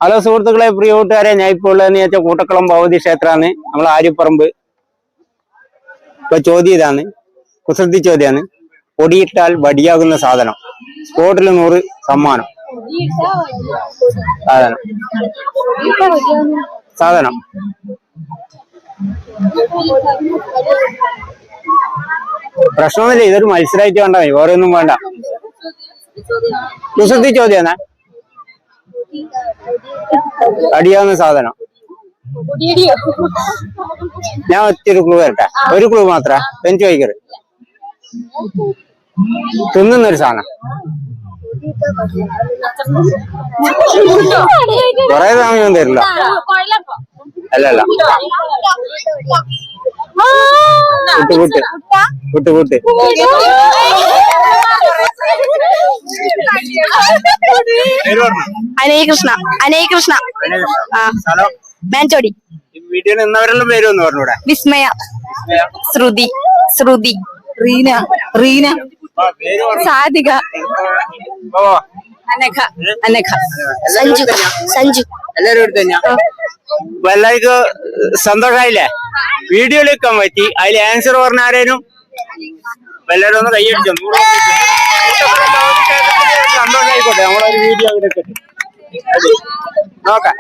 Hello സുഹൃത്തുക്കളെ, പ്രിയ കൂട്ടുകാരെ, ഞാൻ ഇപ്പോൾ ഉള്ളതെന്ന് വെച്ചാൽ കൂട്ടക്കുളം ഭഗവതി ക്ഷേത്രമാണ്. നമ്മൾ ആര്യപ്പറമ്പ്. ഇപ്പൊ ചോദ്യം ഇതാണ്, കുസൃതി ചോദ്യമാണ്. പൊടിയിട്ടാൽ വടിയാകുന്ന സാധനം, സ്പോട്ടിൽ 100 സമ്മാനം. സാധനം പ്രശ്നമൊന്നുമില്ല, ഇതൊരു മത്സരമായിട്ട് വേണ്ട, വേറെ ഒന്നും വേണ്ട. കുസൃതി ചോദ്യാണ്. അടിയാവുന്ന സാധനം. ഞാൻ ഒറ്റൊരു ക്ലൂ വരട്ടെ, ഒരു ക്ലൂ മാത്ര. പെഞ്ച് വൈക്കറ് തിന്നുന്നൊരു സാധനം. കൊറേ സമയം തരില്ല. അല്ലല്ല, കൂട്ട് അനേകൃഷ്ണ മാൻചോടി. വീട്ടിൽ നിന്നവരെല്ലാം പേര് ഒന്ന് പറഞ്ഞൂടെ? വിസ്മയ, ശ്രുതി, റീന, സാധിക, അനഘ, സഞ്ജു. എല്ലാരും എടുത്ത് തന്നെയാ. എല്ലാവർക്കും സന്തോഷായില്ലേ? വീഡിയോയിൽ വെക്കാൻ പറ്റി. അതിൽ ആൻസർ പറഞ്ഞ ആരേനും എല്ലാരും ഒന്ന് കൈയടിച്ചു. സന്തോഷായിക്കോട്ടെ, നമ്മളൊരു വീഡിയോ അവിടെ നോക്കാം.